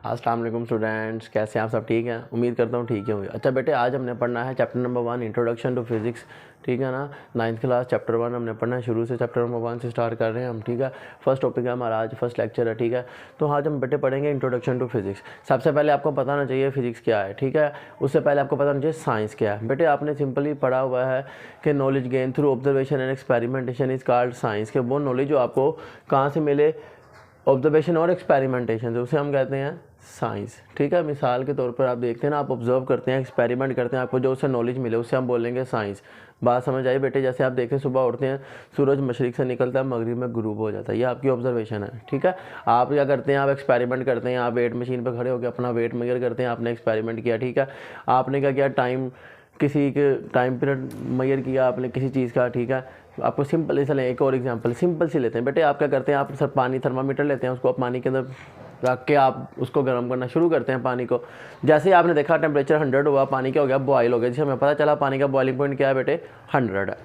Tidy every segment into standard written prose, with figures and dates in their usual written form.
अस्सलाम वालेकुम स्टूडेंट्स, कैसे हैं आप सब? ठीक हैं, उम्मीद करता हूँ ठीक ही होंगे। अच्छा बेटे, आज हमने पढ़ना है chapter number 1 introduction to physics. ठीक है ना, 9th क्लास चैप्टर 1 हमने पढ़ना है। शुरू से चैप्टर नंबर 1 से स्टार्ट कर रहे हैं हम। ठीक है, फर्स्ट टॉपिक है हमारा, आज फर्स्ट लेक्चर है। ठीक है, तो आज हम बेटे पढ़ेंगे इंट्रोडक्शन टू फिज़िक्स। सबसे पहले आपको पता होना चाहिए फिज़िक्स क्या है। ठीक है, उससे पहले आपको पता होना चाहिए साइंस क्या है। बेटे आपने सिंपली पढ़ा हुआ है कि knowledge gain through observation and experimentation is called science. के वो नॉलेज जो आपको कहाँ से मिले, ऑब्जर्वेशन और एक्सपेरिमेंटेशन से, उसे हम कहते हैं साइंस। ठीक है, मिसाल के तौर पर आप देखते हैं ना, आप ऑब्जर्व करते हैं, एक्सपेरिमेंट करते हैं, आपको जो उससे नॉलेज मिले उसे हम बोलेंगे साइंस। बात समझ आई बेटे? जैसे आप देखें, सुबह उठते हैं, सूरज मशरिक से निकलता है, मगरिब में गुरूब हो जाता है, ये आपकी ऑब्जर्वेशन है। ठीक है, आप क्या करते हैं, आप एक्सपेरिमेंट करते हैं, आप वेट मशीन पर खड़े होकर अपना वेट मेजर करते हैं, आपने एक्सपेरिमेंट किया। ठीक है, आपने क्या किया, टाइम, किसी के टाइम पीरियड मेजर किया आपने किसी चीज़ का। ठीक है, आपको सिंपल ऐसा लें, एक और एग्जांपल सिंपल सी लेते हैं बेटे। आप क्या करते हैं, आप सर पानी थर्मामीटर लेते हैं, उसको आप पानी के अंदर रख के आप उसको गर्म करना शुरू करते हैं पानी को। जैसे ही आपने देखा टेम्परेचर 100 हुआ, पानी क्या हो गया, बॉयल हो गया, जिससे हमें पता चला पानी का बॉइलिंग पॉइंट क्या है बेटे, 100 है।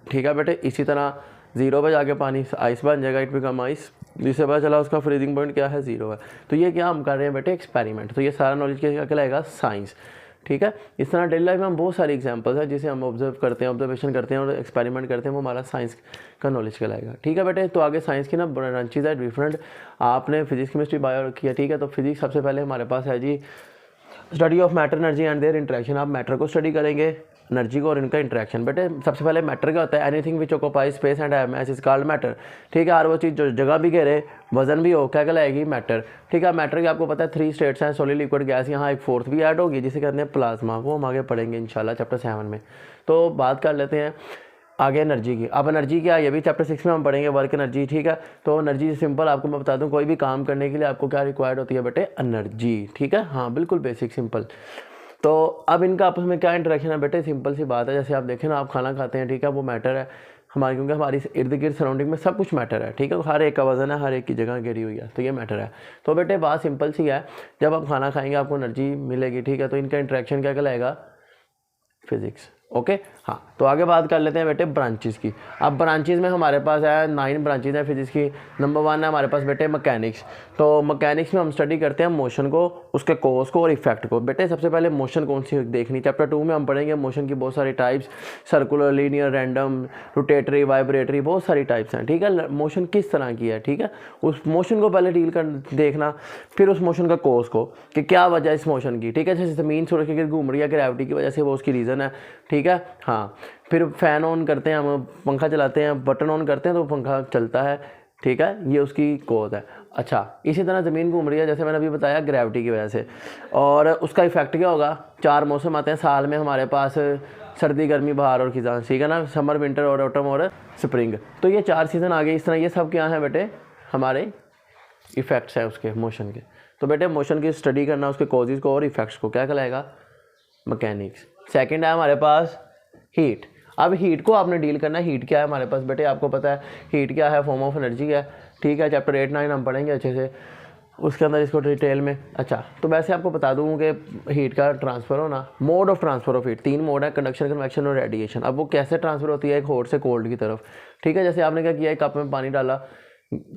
ठीक है बेटे, इसी तरह 0 पे जाके पानी आइस बन जाएगा, इट बिकम आइस, जिससे पता चला उसका फ्रीजिंग पॉइंट क्या है, 0 है। तो ये क्या हम कर रहे हैं बेटे, एक्सपेरिमेंट। तो ये सारा नॉलेज क्या कहलाएगा, साइंस। ठीक है, इस तरह डेली लाइफ में हम बहुत सारे एग्जांपल्स हैं जिसे हम ऑब्जर्व करते हैं, ऑब्जर्वेशन करते हैं और एक्सपेरिमेंट करते हैं, वो हमारा साइंस का नॉलेज कहलाएगा। ठीक है बेटे, तो आगे साइंस की ना ब्रांचेज है डिफरेंट। आपने फिजिक्स केमिस्ट्री बायो किया। ठीक है, तो फिजिक्स सबसे पहले हमारे पास है जी, study of matter energy and their interaction. आप मैटर को स्टडी करेंगे, एनर्जी को और इनका इंटरेक्शन। बेटे सबसे पहले मैटर क्या होता है, anything which occupy space and have mass is called matter. ठीक है, और वो चीज़ जो जगह भी घेरे, वजन भी हो, क्या कहलाएगी, मैटर। ठीक है, मैटर की आपको पता है 3 स्टेट्स हैं, सॉलिड, लिक्विड, गैस। यहाँ एक फोर्थ भी ऐड होगी जिसे कहते हैं प्लाज्मा, वो हम आगे पढ़ेंगे इंशाल्लाह चैप्टर 7 में। तो बात कर लेते हैं आगे एनर्जी की। अब एनर्जी क्या है, ये भी चैप्टर 6 में हम पढ़ेंगे, वर्क एनर्जी। ठीक है, तो एनर्जी सिंपल आपको मैं बता दूं, कोई भी काम करने के लिए आपको क्या रिक्वायर्ड होती है बेटे, एनर्जी। ठीक है, हाँ बिल्कुल बेसिक सिंपल। तो अब इनका आपस में क्या इंटरेक्शन है बेटे, सिंपल सी बात है। जैसे आप देखें ना, आप खाना खाते हैं, ठीक है, वो मैटर है हमारी, क्योंकि हमारी इर्द गिर्द सराउंडिंग में सब कुछ मैटर है। ठीक है, हर एक का वजन है, हर एक की जगह गिरी हुई है, तो ये मैटर है। तो बेटे बात सिंपल सी है, जब आप खाना खाएंगे आपको एनर्जी मिलेगी। ठीक है, तो इनका इंटरेक्शन क्या कहलाएगा, फिजिक्स। ओके, हाँ, तो आगे बात कर लेते हैं बेटे ब्रांचेस की। अब ब्रांचेस में हमारे पास है 9 ब्रांचेस हैं फिजिक्स की। नंबर 1 है हमारे पास बेटे मैकेनिक्स। तो मैकेनिक्स में हम स्टडी करते हैं मोशन को, उसके कोज को और इफेक्ट को। बेटे सबसे पहले मोशन कौन सी देखनी, चैप्टर 2 में हम पढ़ेंगे मोशन की बहुत सारी types, circular, linear, random, rotatory, vibratory, बहुत सारी टाइप्स हैं। ठीक है, मोशन किस तरह की है। ठीक है, उस मोशन को पहले डील कर देखना, फिर उस मोशन का कोज को, कि क्या वजह है इस मोशन की। ठीक है, जैसे ज़मीन सूरज के गिर्द घूम रही है ग्रेविटी की वजह से, वो उसकी रीज़न है। ठीक है, हाँ, फिर फैन ऑन करते हैं हम, पंखा चलाते हैं, बटन ऑन करते हैं तो पंखा चलता है। ठीक है, ये उसकी कोज है। अच्छा, इसी तरह ज़मीन घूम रही है, जैसे मैंने अभी बताया, ग्रेविटी की वजह से। और उसका इफेक्ट क्या होगा, 4 मौसम आते हैं साल में हमारे पास, सर्दी, गर्मी, बहार और खिज़ां। ठीक है ना, समर, विंटर और ऑटम और स्प्रिंग। तो ये 4 सीज़न आ गए। इस तरह ये सब क्या है बेटे, हमारे इफेक्ट्स हैं उसके मोशन के। तो बेटे मोशन की स्टडी करना, उसके कॉजेज़ को और इफेक्ट्स को, क्या कहलाएगा, मैकेनिक्स। सेकंड है हमारे पास हीट। अब हीट को आपने डील करना है। हीट क्या है हमारे पास बेटे, आपको पता है हीट क्या है, फॉर्म ऑफ एनर्जी है। ठीक है, चैप्टर 8, 9 हम पढ़ेंगे अच्छे से उसके अंदर इसको डिटेल में। अच्छा, तो वैसे आपको बता दूं कि हीट का ट्रांसफ़र होना, mode of transfer of heat 3 mode है, कंडक्शन, कन्वेक्शन और रेडिएशन। अब वो कैसे ट्रांसफ़र होती है, एक हॉट से कोल्ड की तरफ। ठीक है, जैसे आपने क्या किया, एक कप में पानी डाला,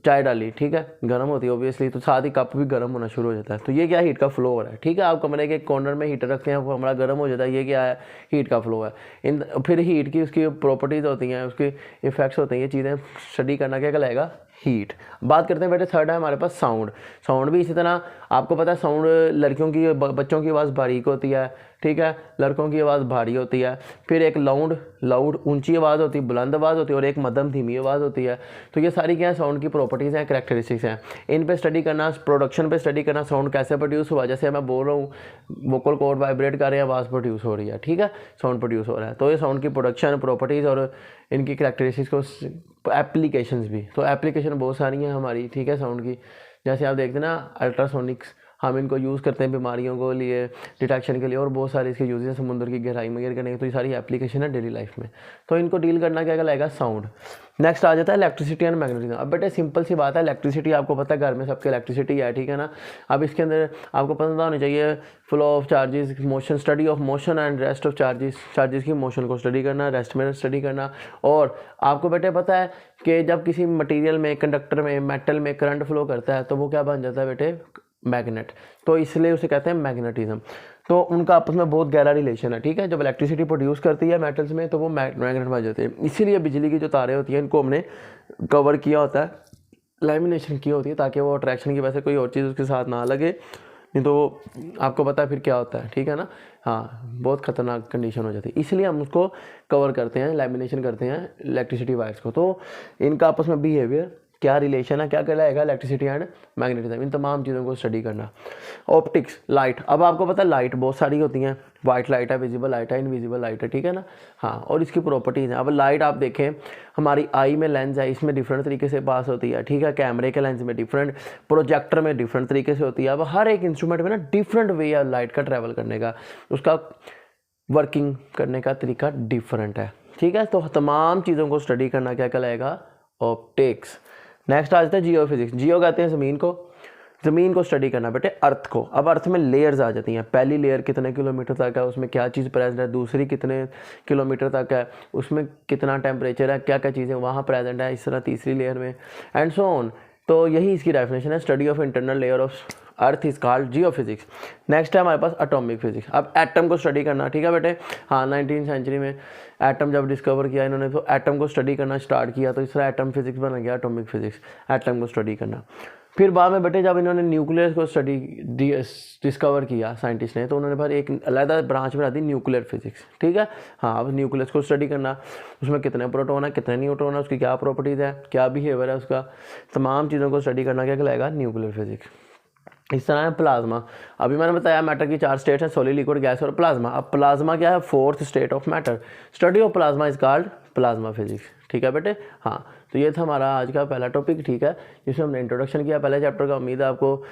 चाय डाली, ठीक है, गर्म होती है ऑब्वियसली, तो साथ ही कप भी गर्म होना शुरू हो जाता है। तो ये क्या है, हीट का फ्लो हो रहा है। ठीक है, आप कमरे के कॉर्नर में हीटर रखते हैं, वो हमारा गर्म हो जाता है, ये क्या है, हीट का फ्लो है। इन फिर हीट की उसकी प्रॉपर्टीज़ होती हैं, उसके इफेक्ट्स होते हैं, ये चीज़ें स्टडी करना क्या कहलाएगा, हीट। बात करते हैं बेटे, थर्ड है हमारे पास साउंड। साउंड भी इसी तरह, आपको पता है साउंड, लड़कियों की, बच्चों की आवाज़ बारीक होती है। ठीक है, लड़कों की आवाज़ भारी होती है। फिर एक लाउड ऊंची आवाज़ होती है, बुलंद आवाज़ होती है, और एक मध्यम धीमी आवाज़ होती है। तो ये सारी क्या है, साउंड की प्रॉपर्टीज़ हैं, करैक्टरिस्टिक्स हैं। इन पे स्टडी करना, प्रोडक्शन पे स्टडी करना, साउंड कैसे प्रोड्यूस हुआ। जैसे मैं बोल रहा हूँ, वोकल कॉर्ड वाइब्रेट कर रहे हैं, आवाज़ प्रोड्यूस हो रही है। ठीक है, साउंड प्रोड्यूस हो रहा है। तो ये साउंड की प्रोडक्शन, प्रॉपर्टीज़ और इनकी करैक्टरिस्टिक्स को, एप्लीकेशंस भी, तो एप्लीकेशन बहुत सारी हैं हमारी। ठीक है, साउंड की, जैसे आप देखते हैं ना, अल्ट्रासोनिक्स, हम इनको यूज़ करते हैं बीमारियों को लिए, डिटेक्शन के लिए, और बहुत सारे इसके यूजेस हैं, समुद्र की गहराई में गिर करने के। तो ये सारी एप्लीकेशन है डेली लाइफ में, तो इनको डील करना क्या कहलाएगा, साउंड। नेक्स्ट आ जाता है इलेक्ट्रिसिटी एंड मैग्नेटिज्म। अब बेटे सिंपल सी बात है, इलेक्ट्रिसिटी आपको पता है घर में सबके इलेक्ट्रिसिटी है। ठीक है ना, अब इसके अंदर आपको पता होना चाहिए flow of charges, motion, study of motion and rest of charges, charges की मोशन को स्टडी करना, रेस्ट में स्टडी करना। और आपको बेटे पता है कि जब किसी मटेरियल में, कंडक्टर में, मेटल में करंट फ्लो करता है तो वो क्या बन जाता है बेटे, मैग्नेट, तो इसलिए उसे कहते हैं मैग्नेटिज्म। तो उनका आपस में बहुत गहरा रिलेशन है, ठीक है। जब इलेक्ट्रिसिटी प्रोड्यूस करती है मेटल्स में तो वो मैग्नेट बन जाते हैं। इसीलिए बिजली की जो तारें होती हैं इनको हमने कवर किया होता है, लैमिनेशन की होती है, ताकि वो अट्रैक्शन की वजह से कोई और चीज़ उसके साथ ना लगे, नहीं तो आपको पता है फिर क्या होता है, ठीक है ना। हाँ, बहुत ख़तरनाक कंडीशन हो जाती है, इसलिए हम उसको कवर करते हैं, लैमिनेशन करते हैं इलेक्ट्रिसिटी वायर्स को। तो इनका आपस में बिहेवियर क्या रिलेशन है, क्या कहलाएगा, इलेक्ट्रिसिटी एंड मैग्नेटिज्म, इन तमाम चीज़ों को स्टडी करना। ऑप्टिक्स, लाइट, अब आपको पता है लाइट बहुत सारी होती हैं, वाइट लाइट है, विजिबल लाइट है, इनविजिबल लाइट है, ठीक है ना। हाँ, और इसकी प्रॉपर्टीज़ हैं। अब लाइट आप देखें, हमारी आई में लेंस है, इसमें डिफरेंट तरीके से पास होती है, ठीक है। कैमरे के लेंस में डिफरेंट, प्रोजेक्टर में डिफरेंट तरीके से होती है। अब हर एक इंस्ट्रूमेंट में ना डिफरेंट वे है लाइट का ट्रैवल करने का, उसका वर्किंग करने का तरीका डिफरेंट है, ठीक है। तो तमाम चीज़ों को स्टडी करना क्या कहलाएगा, ऑप्टिक्स। नेक्स्ट आ जाता है जियो फिजिक्स। जियो कहते हैं ज़मीन को, ज़मीन को स्टडी करना बेटे, अर्थ को। अब अर्थ में लेयर्स आ जाती हैं, पहली लेयर कितने किलोमीटर तक है, उसमें क्या चीज़ प्रेजेंट है, दूसरी कितने किलोमीटर तक है, उसमें कितना टेम्परेचर है, क्या क्या चीज़ें वहाँ प्रेजेंट है, इस तरह तीसरी लेयर में, एंड सो ऑन। तो यही इसकी डेफिनेशन है, study of internal layer of earth is called Jio physics. Next है हमारे पास एटॉमिक फिजिक्स। अब एटम को स्टडी करना, ठीक है बेटे। हाँ, 19वीं सेंचुरी में एटम जब डिस्कवर किया इन्होंने, तो एटम को स्टडी करना स्टार्ट किया, तो इस तरह एटम फिजिक्स बन गया, एटॉमिक फिजिक्स, एटम को स्टडी करना। फिर बाद में बेटे जब इन्होंने न्यूक्लियर को स्टडी डिस्कवर किया साइंटिस्ट ने, तो उन्होंने फिर एक अलग ब्रांच बना दी, न्यूक्लियर फिजिक्स, ठीक है। हाँ, अब न्यूक्लियस को स्टडी करना, उसमें कितने प्रोटॉन है, कितने न्यूट्रॉन है, उसकी क्या प्रॉपर्टीज़ है, क्या बिहेवियर है उसका, तमाम चीज़ों को स्टडी करना क्या कहलाएगा, न्यूक्लियर फिजिक्स। इस तरह है प्लाज्मा। अभी मैंने बताया मैटर की 4 स्टेट हैं, सॉलिड, लिक्विड, गैस और प्लाज्मा। अब प्लाज्मा क्या है, 4th state of matter. Study of plasma is called plasma physics, ठीक है बेटे। हाँ, तो ये था हमारा आज का पहला टॉपिक, ठीक है, जिसमें हमने इंट्रोडक्शन किया पहले चैप्टर का। उम्मीद है आपको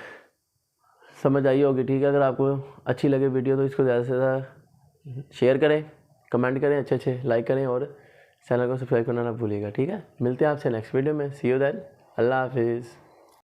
समझ आई होगी, ठीक है। अगर आपको अच्छी लगे वीडियो तो इसको ज़्यादा से ज़्यादा शेयर करें, कमेंट करें, अच्छे लाइक करें और चैनल को सब्सक्राइब करना ना भूलिएगा, ठीक है। मिलते हैं आपसे नेक्स्ट वीडियो में, सी यू देन, अल्लाह हाफिज़।